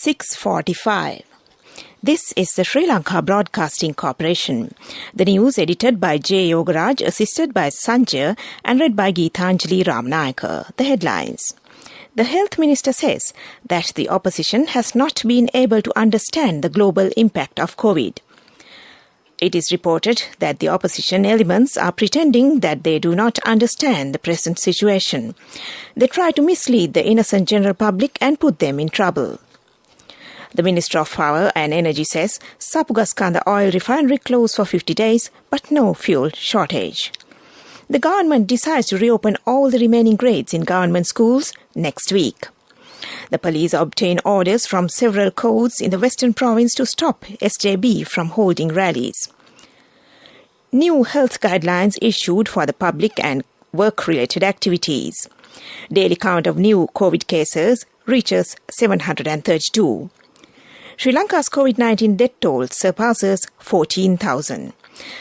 6:45. This is the Sri Lanka Broadcasting Corporation. The news edited by J. Yogaraj, assisted by Sanjay, and read by Geethanjali Ramnayaka. The headlines. The Health Minister says that the opposition has not been able to understand the global impact of COVID. It is reported that the opposition elements are pretending that they do not understand the present situation. They try to mislead the innocent general public and put them in trouble. The Minister of Power and Energy says Sapugaskanda oil refinery closed for 50 days, but no fuel shortage. The government decides to reopen all the remaining grades in government schools next week. The police obtain orders from several courts in the Western Province to stop SJB from holding rallies. New health guidelines issued for the public and work-related activities. Daily count of new COVID cases reaches 732. Sri Lanka's COVID-19 death toll surpasses 14,000.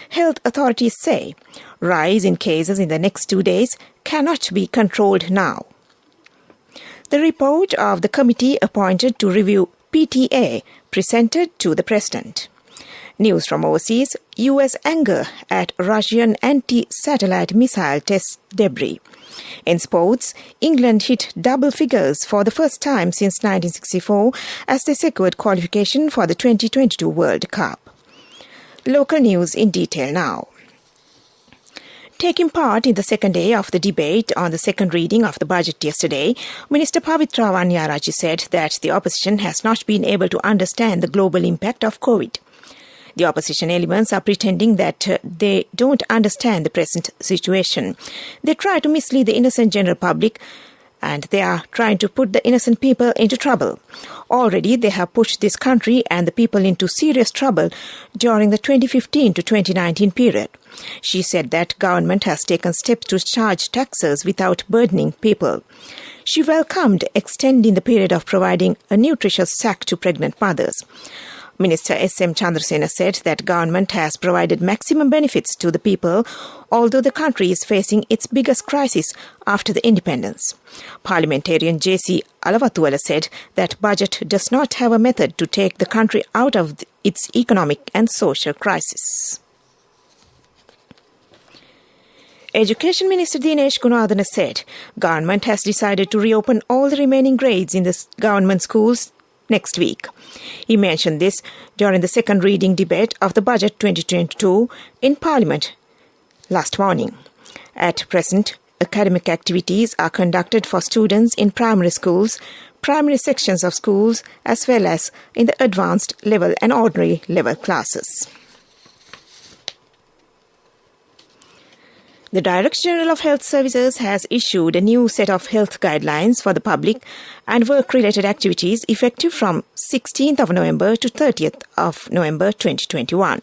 Health authorities say rise in cases in the next 2 days cannot be controlled now. The report of the committee appointed to review PTA presented to the President. News from overseas, US anger at Russian anti-satellite missile test debris. In sports, England hit double figures for the first time since 1964 as they secured qualification for the 2022 World Cup. Local news in detail now. Taking part in the second day of the debate on the second reading of the budget yesterday, Minister Pavitra Wanyaraji said that the opposition has not been able to understand the global impact of COVID. The opposition elements are pretending that they don't understand the present situation. They try to mislead the innocent general public, and they are trying to put the innocent people into trouble. Already they have pushed this country and the people into serious trouble during the 2015 to 2019 period. She said that government has taken steps to charge taxes without burdening people. She welcomed extending the period of providing a nutritious sack to pregnant mothers. Minister S.M. Chandrasena said that government has provided maximum benefits to the people, although the country is facing its biggest crisis after the independence. Parliamentarian J.C. Alavatuala said that budget does not have a method to take the country out of its economic and social crisis. Education Minister Dinesh Gunadhana said government has decided to reopen all the remaining grades in the government schools next week. He mentioned this during the second reading debate of the Budget 2022 in Parliament last morning. At present, academic activities are conducted for students in primary schools, primary sections of schools, as well as in the advanced level and ordinary level classes. The Director General of Health Services has issued a new set of health guidelines for the public and work-related activities effective from 16th of November to 30th of November 2021.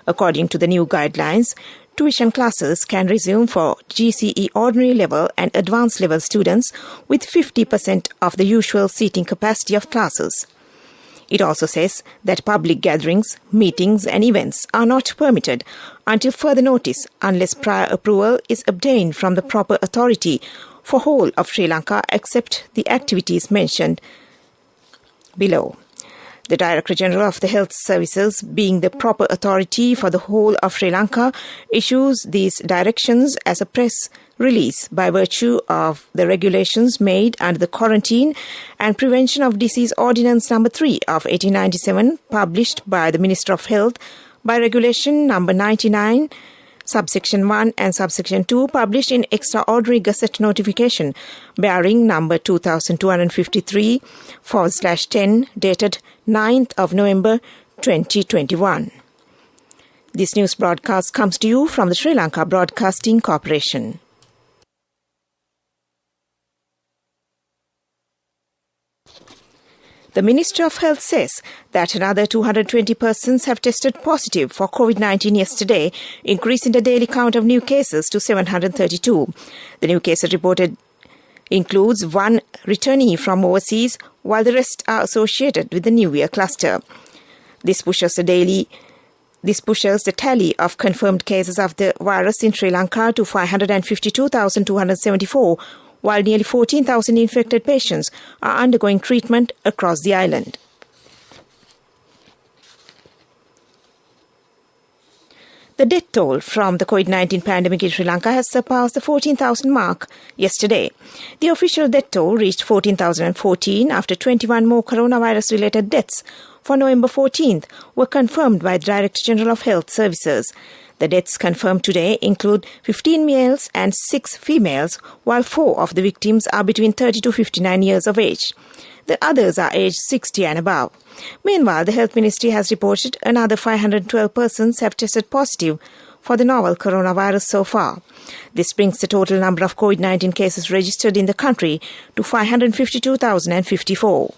According to the new guidelines, tuition classes can resume for GCE ordinary level and advanced level students with 50% of the usual seating capacity of classes. It also says that public gatherings, meetings and events are not permitted until further notice unless prior approval is obtained from the proper authority for whole of Sri Lanka except the activities mentioned below. The Director General of the Health Services, being the proper authority for the whole of Sri Lanka, issues these directions as a press release by virtue of the regulations made under the Quarantine and Prevention of Disease Ordinance No. 3 of 1897, published by the Minister of Health, by Regulation No. 99, Subsection 1 and Subsection 2, published in Extraordinary Gazette Notification, bearing number 2253/10, dated 9th of November 2021. This news broadcast comes to you from the Sri Lanka Broadcasting Corporation. The Ministry of Health says that another 220 persons have tested positive for COVID-19 yesterday, increasing the daily count of new cases to 732. The new cases reported includes one returnee from overseas, while the rest are associated with the New Year cluster. This pushes the tally of confirmed cases of the virus in Sri Lanka to 552,274, while nearly 14,000 infected patients are undergoing treatment across the island. The death toll from the COVID-19 pandemic in Sri Lanka has surpassed the 14,000 mark yesterday. The official death toll reached 14,014 after 21 more coronavirus-related deaths for November 14th were confirmed by the Director General of Health Services. The deaths confirmed today include 15 males and 6 females, while 4 of the victims are between 30 to 59 years of age. The others are aged 60 and above. Meanwhile, the Health Ministry has reported another 512 persons have tested positive for the novel coronavirus so far. This brings the total number of COVID-19 cases registered in the country to 552,054.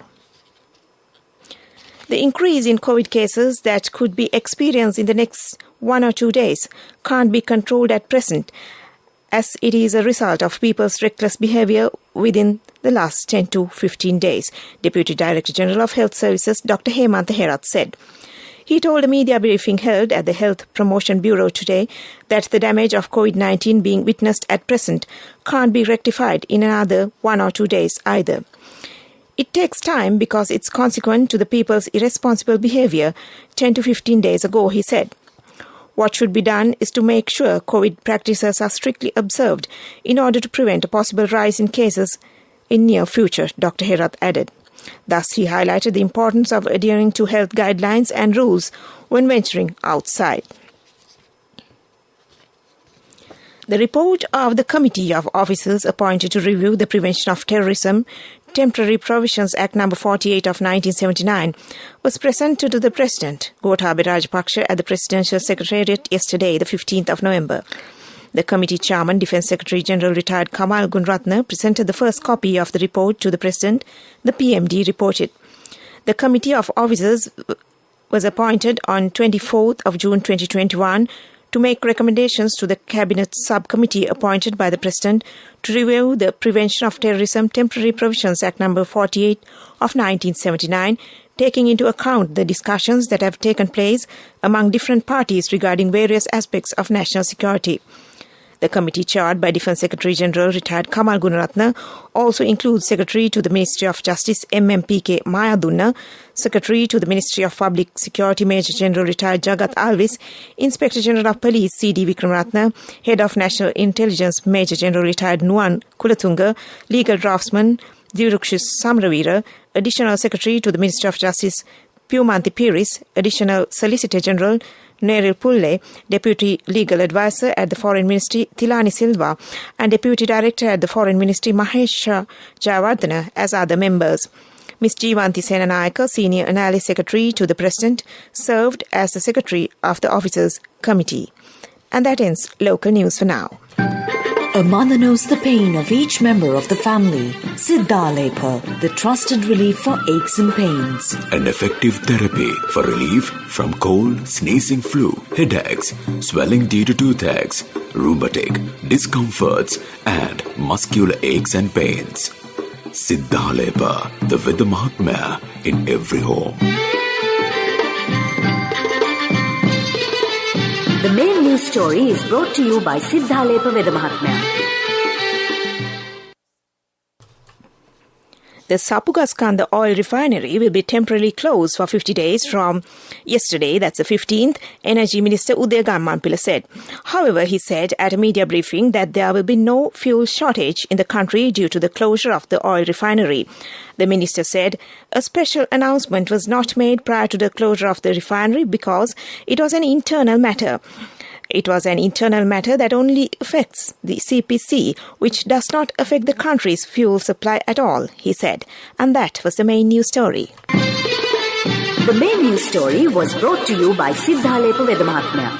The increase in COVID cases that could be experienced in the next 1 or 2 days can't be controlled at present, as it is a result of people's reckless behaviour within the last 10 to 15 days, Deputy Director General of Health Services Dr. Hemantha Herath said. He told a media briefing held at the Health Promotion Bureau today that the damage of COVID-19 being witnessed at present can't be rectified in another 1 or 2 days either. It takes time because it's consequent to the people's irresponsible behaviour 10 to 15 days ago, he said. What should be done is to make sure COVID practices are strictly observed in order to prevent a possible rise in cases in near future, Dr. Herath added. Thus, he highlighted the importance of adhering to health guidelines and rules when venturing outside. The report of the Committee of Officers appointed to review the Prevention of Terrorism Temporary Provisions Act No. 48 of 1979 was presented to the President, Gotabaya Rajapaksa, at the Presidential Secretariat yesterday, the 15th of November. The committee chairman, Defence Secretary General Retired Kamal Gunaratne, presented the first copy of the report to the President, the PMD reported. The Committee of Officers was appointed on 24th of June 2021 to make recommendations to the Cabinet Subcommittee appointed by the President to review the Prevention of Terrorism Temporary Provisions Act No. 48 of 1979, taking into account the discussions that have taken place among different parties regarding various aspects of national security. The committee chaired by Defence Secretary General Retired Kamal Gunaratne also includes Secretary to the Ministry of Justice MMPK Mayadunna, Secretary to the Ministry of Public Security Major General Retired Jagat Alvis, Inspector General of Police CD Vikramaratne, Head of National Intelligence Major General Retired Nuwan Kulatunga, Legal Draftsman Dilrukshis Samravira, Additional Secretary to the Ministry of Justice Pumanthi Piris, Additional Solicitor General Neril Pulle, Deputy Legal Advisor at the Foreign Ministry Thilani Silva, and Deputy Director at the Foreign Ministry Mahesh Jayawardena as other members. Ms. Jeevanthi Senanayaka, Senior Analyst Secretary to the President, served as the Secretary of the Officers Committee. And that ends local news for now. A mother knows the pain of each member of the family. Siddhalepa, the trusted relief for aches and pains. An effective therapy for relief from cold, sneezing, flu, headaches, swelling due to toothaches, rheumatic, discomforts, and muscular aches and pains. Siddhalepa, the Veda Mahatmya in every home. The main news story is brought to you by Siddhalepa Veda Mahatmya. The Sapugaskanda oil refinery will be temporarily closed for 50 days from yesterday, that's the 15th, Energy Minister Udaya Ganmanpila said. However, he said at a media briefing that there will be no fuel shortage in the country due to the closure of the oil refinery. The minister said a special announcement was not made prior to the closure of the refinery because it was an internal matter. It was an internal matter that only affects the CPC, which does not affect the country's fuel supply at all, he said. And that was the main news story. The main news story was brought to you by Siddhalepa Veda Mahatmya.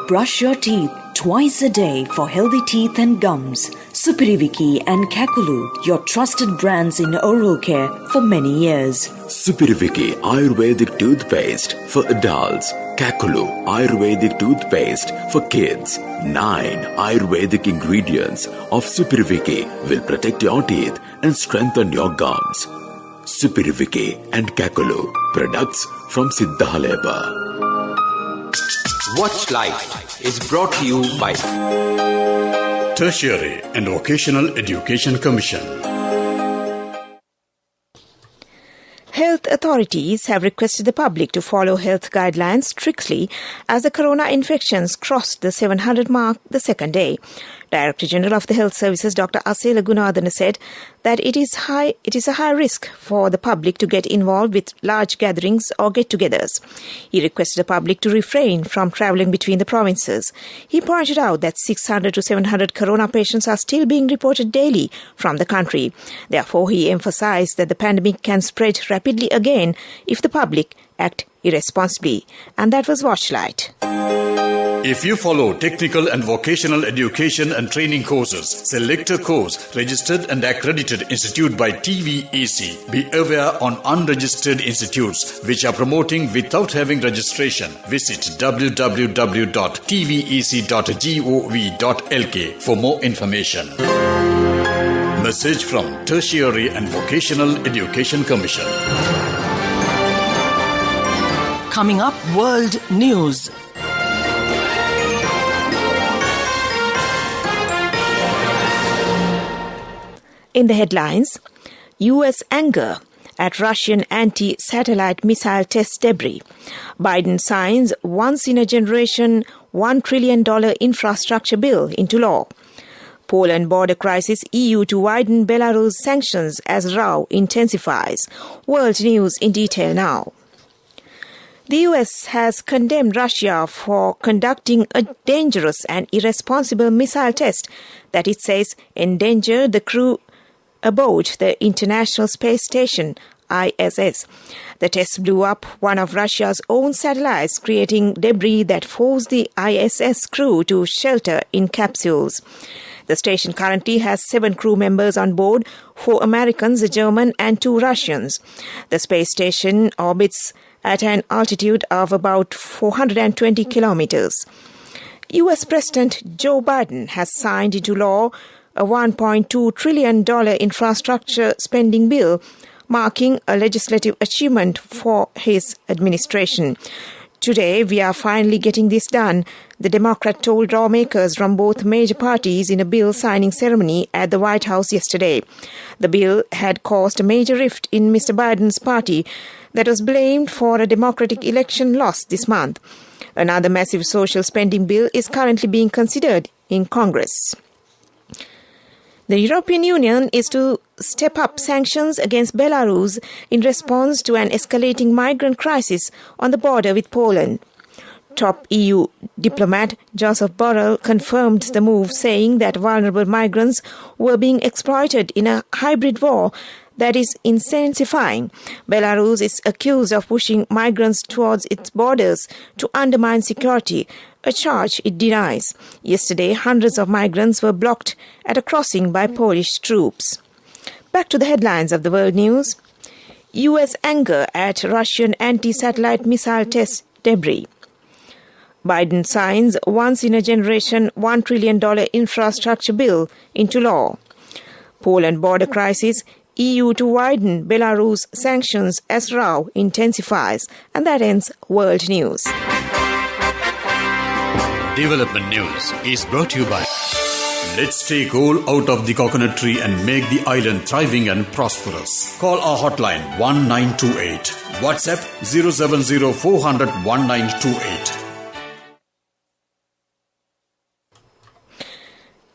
Brush your teeth twice a day for healthy teeth and gums. Supiriviki and Kakulu, your trusted brands in oral care for many years. Supiriviki Ayurvedic toothpaste for adults. Kakulu Ayurvedic toothpaste for kids. 9 Ayurvedic ingredients of Supiriviki will protect your teeth and strengthen your gums. Supiriviki and Kakulu, products from Siddhalepa. Watch Life is brought to you by Tertiary and Vocational Education Commission. Health authorities have requested the public to follow health guidelines strictly as the corona infections crossed the 700 mark the second day. Director General of the Health Services, Dr. Asela Gunadana, said that it is a high risk for the public to get involved with large gatherings or get-togethers. He requested the public to refrain from travelling between the provinces. He pointed out that 600 to 700 corona patients are still being reported daily from the country. Therefore, he emphasised that the pandemic can spread rapidly again if the public act irresponsibly. And that was Watchlight. If you follow technical and vocational education and training courses, select a course registered and accredited institute by TVEC. Be aware on unregistered institutes which are promoting without having registration. Visit www.tvec.gov.lk for more information. Message from Tertiary and Vocational Education Commission. Coming up, World News. In the headlines, U.S. anger at Russian anti-satellite missile test debris. Biden signs once-in-a-generation $1 trillion infrastructure bill into law. Poland border crisis, EU to widen Belarus sanctions as row intensifies. World news in detail now. The US has condemned Russia for conducting a dangerous and irresponsible missile test that it says endangered the crew aboard the International Space Station, ISS. The test blew up one of Russia's own satellites, creating debris that forced the ISS crew to shelter in capsules. The station currently has 7 crew members on board, 4 Americans, a German and 2 Russians. The space station orbits at an altitude of about 420 kilometers. U.S. President Joe Biden has signed into law a $1.2 trillion infrastructure spending bill, marking a legislative achievement for his administration. Today, we are finally getting this done, the Democrat told lawmakers from both major parties in a bill signing ceremony at the White House yesterday. The bill had caused a major rift in Mr. Biden's party that was blamed for a Democratic election loss this month. Another massive social spending bill is currently being considered in Congress. The European Union is to step up sanctions against Belarus in response to an escalating migrant crisis on the border with Poland. Top EU diplomat Joseph Borrell confirmed the move, saying that vulnerable migrants were being exploited in a hybrid war that is intensifying. Belarus is accused of pushing migrants towards its borders to undermine security, a charge it denies. Yesterday, hundreds of migrants were blocked at a crossing by Polish troops. Back to the headlines of the world news. U.S. anger at Russian anti-satellite missile test debris. Biden signs once-in-a-generation $1 trillion infrastructure bill into law. Poland border crisis, EU to widen Belarus sanctions as row intensifies. And that ends World News. Development News is brought to you by Let's take all out of the coconut tree and make the island thriving and prosperous. Call our hotline 1928. WhatsApp 070 400 1928.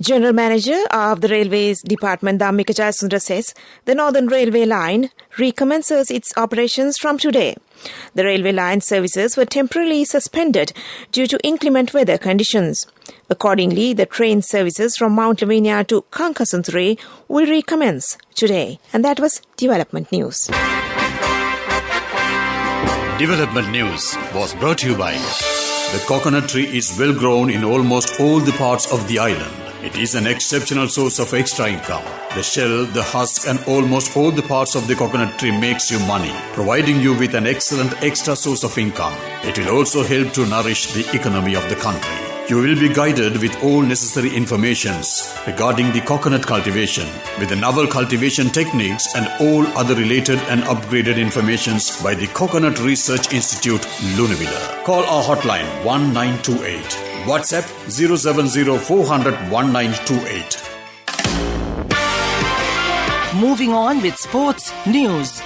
General Manager of the Railways Department, Dhammika Jayasundara, says the Northern Railway line recommences its operations from today. The railway line services were temporarily suspended due to inclement weather conditions. Accordingly, the train services from Mount Lavinia to Kankasunthuri will recommence today. And that was Development News. Development News was brought to you by the coconut tree is well grown in almost all the parts of the island. It is an exceptional source of extra income. The shell, the husk and almost all the parts of the coconut tree makes you money, providing you with an excellent extra source of income. It will also help to nourish the economy of the country. You will be guided with all necessary informations regarding the coconut cultivation, with the novel cultivation techniques and all other related and upgraded informations by the Coconut Research Institute, Lunavilla. Call our hotline 1928. WhatsApp 070 400 1928. Moving on with sports news.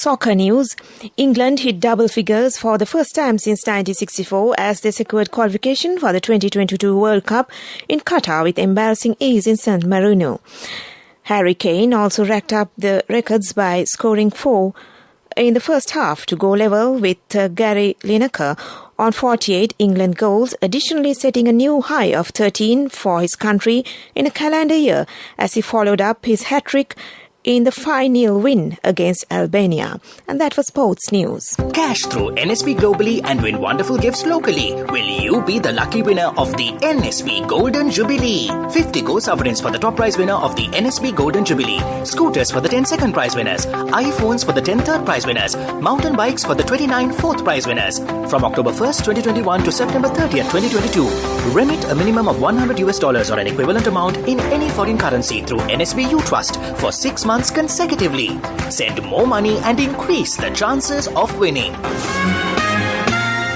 Soccer news. England hit double figures for the first time since 1964 as they secured qualification for the 2022 World Cup in Qatar with embarrassing ease in San Marino. Harry Kane also racked up the records by scoring 4 in the first half to go level with Gary Lineker on 48 England goals, additionally setting a new high of 13 for his country in a calendar year as he followed up his hat-trick in the 5-0 win against Albania. And that was sports news. Cash through NSB globally and win wonderful gifts locally. Will you be the lucky winner of the NSB Golden Jubilee? 50 gold sovereigns for the top prize winner of the NSB Golden Jubilee. Scooters for the 10 second prize winners. iPhones for the 10 third prize winners. Mountain bikes for the 29 fourth prize winners. From October 1st, 2021 to September 30th, 2022. Remit a minimum of $100 or an equivalent amount in any foreign currency through NSB U-Trust for 6 months consecutively. Send more money and increase the chances of winning.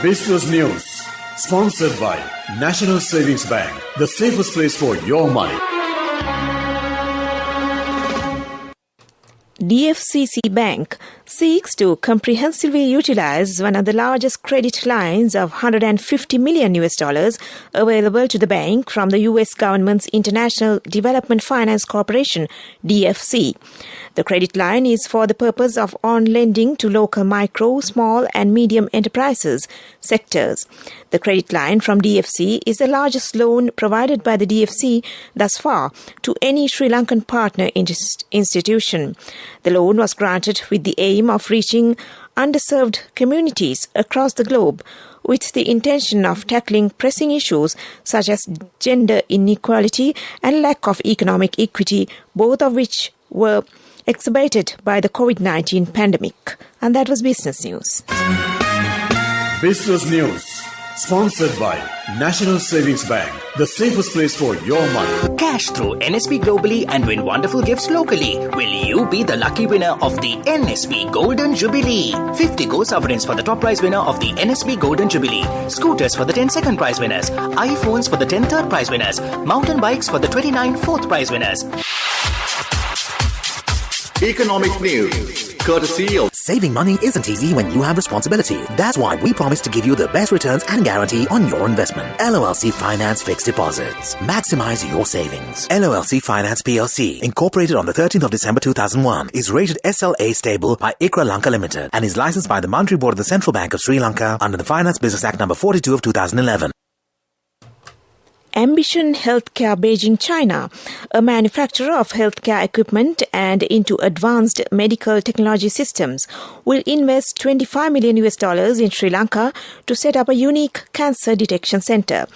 Business News, sponsored by National Savings Bank, the safest place for your money. DFCC Bank seeks to comprehensively utilize one of the largest credit lines of $150 million available to the bank from the U.S. government's International Development Finance Corporation, DFC. The credit line is for the purpose of on-lending to local micro, small and medium enterprises sectors. The credit line from DFC is the largest loan provided by the DFC thus far to any Sri Lankan partner institution. The loan was granted with the aim of reaching underserved communities across the globe with the intention of tackling pressing issues such as gender inequality and lack of economic equity, both of which were exacerbated by the COVID-19 pandemic. And that was Business News. Business News, sponsored by National Savings Bank, the safest place for your money. Cash through NSB globally and win wonderful gifts locally. Will you be the lucky winner of the NSB Golden Jubilee? 50 gold sovereigns for the top prize winner of the NSB Golden Jubilee. Scooters for the 10 second prize winners. iPhones for the 10 third prize winners. Mountain bikes for the 29 fourth prize winners. Economic news, courtesy of... Saving money isn't easy when you have responsibility. That's why we promise to give you the best returns and guarantee on your investment. LOLC Finance Fixed Deposits. Maximize your savings. LOLC Finance PLC, incorporated on the 13th of December 2001, is rated SLA stable by ICRA Lanka Limited and is licensed by the Monetary Board of the Central Bank of Sri Lanka under the Finance Business Act number 42 of 2011. Ambition Healthcare Beijing, China, a manufacturer of healthcare equipment and into advanced medical technology systems, will invest $25 million in Sri Lanka to set up a unique cancer detection center.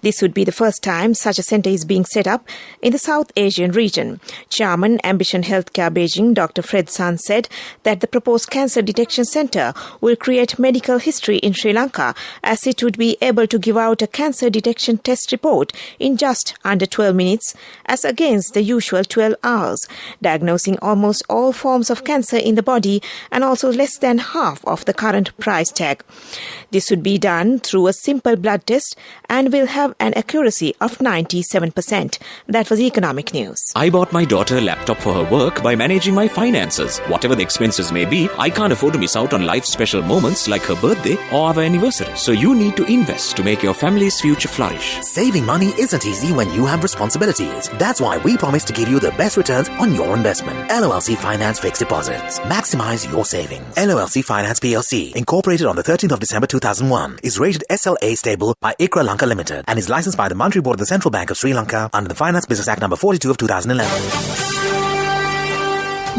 This would be the first time such a center is being set up in the South Asian region. Chairman Ambition Healthcare Beijing, Dr. Fred Sun, said that the proposed cancer detection center will create medical history in Sri Lanka as it would be able to give out a cancer detection test report in just under 12 minutes as against the usual 12 hours, diagnosing almost all forms of cancer in the body and also less than half of the current price tag. This would be done through a simple blood test and will have an accuracy of 97%. That was Economic News. I bought my daughter a laptop for her work by managing my finances. Whatever the expenses may be, I can't afford to miss out on life's special moments like her birthday or our anniversary. So you need to invest to make your family's future flourish. Saving money isn't easy when you have responsibilities. That's why we promise to give you the best returns on your investment. LOLC Finance Fixed Deposits. Maximize your savings. LOLC Finance PLC, incorporated on the 13th of December 2001, is rated SLA stable by ICRA Lanka Limited and is licensed by the Monetary Board of the Central Bank of Sri Lanka under the Finance Business Act number 42 of 2011.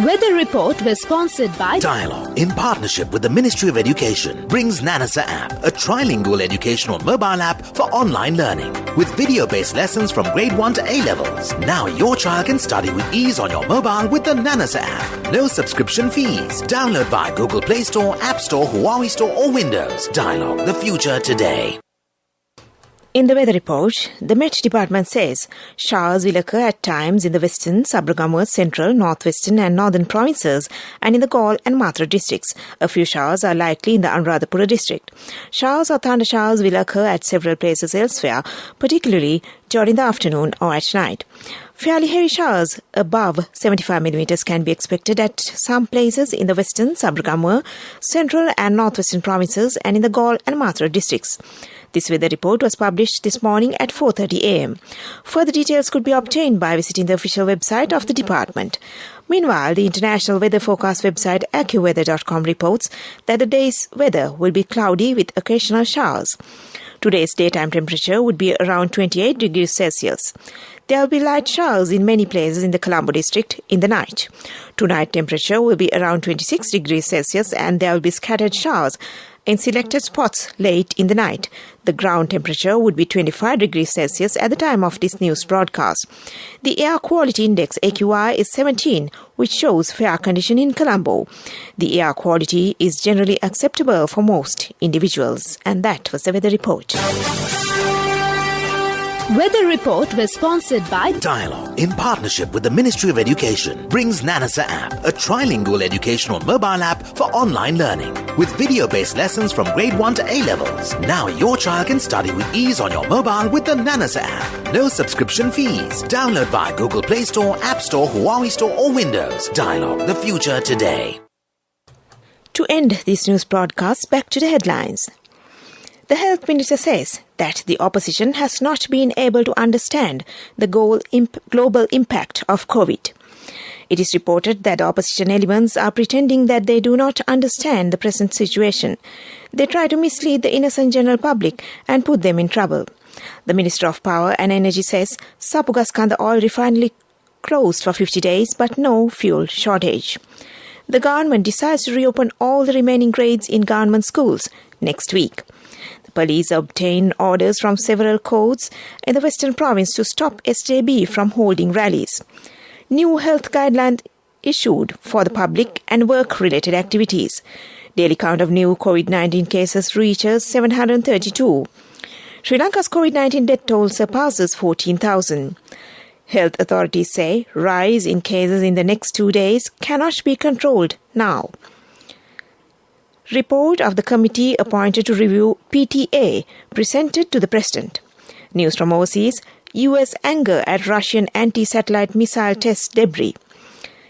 Weather Report was sponsored by Dialogue, in partnership with the Ministry of Education, brings Nanasa app, a trilingual educational mobile app for online learning with video-based lessons from grade 1 to A-levels. Now your child can study with ease on your mobile with the Nanasa app. No subscription fees. Download via Google Play Store, App Store, Huawei Store or Windows. Dialogue, the future today. In the weather report, the Met Department says showers will occur at times in the western, Sabaragamuwa, central, northwestern and northern provinces and in the Galle and Matra districts. A few showers are likely in the Anuradhapura district. Showers or thunder showers will occur at several places elsewhere, particularly during the afternoon or at night. Fairly heavy showers above 75 millimeters can be expected at some places in the western, Sabragamur, central and northwestern provinces and in the Galle and Mathura districts. This weather report was published this morning at 4:30 a.m. Further details could be obtained by visiting the official website of the department. Meanwhile, the international weather forecast website AccuWeather.com reports that the day's weather will be cloudy with occasional showers. Today's daytime temperature would be around 28 degrees Celsius. There will be light showers in many places in the Colombo district in the night. Tonight temperature will be around 26 degrees Celsius and there will be scattered showers in selected spots late in the night. The ground temperature would be 25 degrees Celsius at the time of this news broadcast. The Air Quality Index AQI is 17, which shows fair condition in Colombo. The air quality is generally acceptable for most individuals. And that was the weather report. Weather report was sponsored by Dialogue, in partnership with the Ministry of Education, brings Nanasa app, a trilingual educational mobile app for online learning. With video-based lessons from grade 1 to A-levels. Now your child can study with ease on your mobile with the Nanasa app. No subscription fees. Download via Google Play Store, App Store, Huawei Store or Windows. Dialogue, the future today. To end this news broadcast, back to the headlines. The Health Minister says that the opposition has not been able to understand the global impact of COVID. It is reported that opposition elements are pretending that they do not understand the present situation. They try to mislead the innocent general public and put them in trouble. The Minister of Power and Energy says Sapugaskanda oil refinery closed for 50 days but no fuel shortage. The government decides to reopen all the remaining grades in government schools next week. The police obtained orders from several courts in the Western Province to stop SJB from holding rallies. New health guidelines issued for the public and work-related activities. Daily count of new COVID-19 cases reaches 732. Sri Lanka's COVID-19 death toll surpasses 14,000. Health authorities say rise in cases in the next 2 days cannot be controlled now. Report of the committee appointed to review PTA presented to the President. News from overseas, US anger at Russian anti-satellite missile test debris.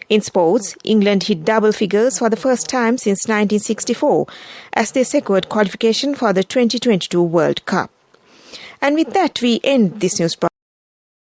In sports, England hit double figures for the first time since 1964 as they secured qualification for the 2022 World Cup. And with that, we end this news broadcast.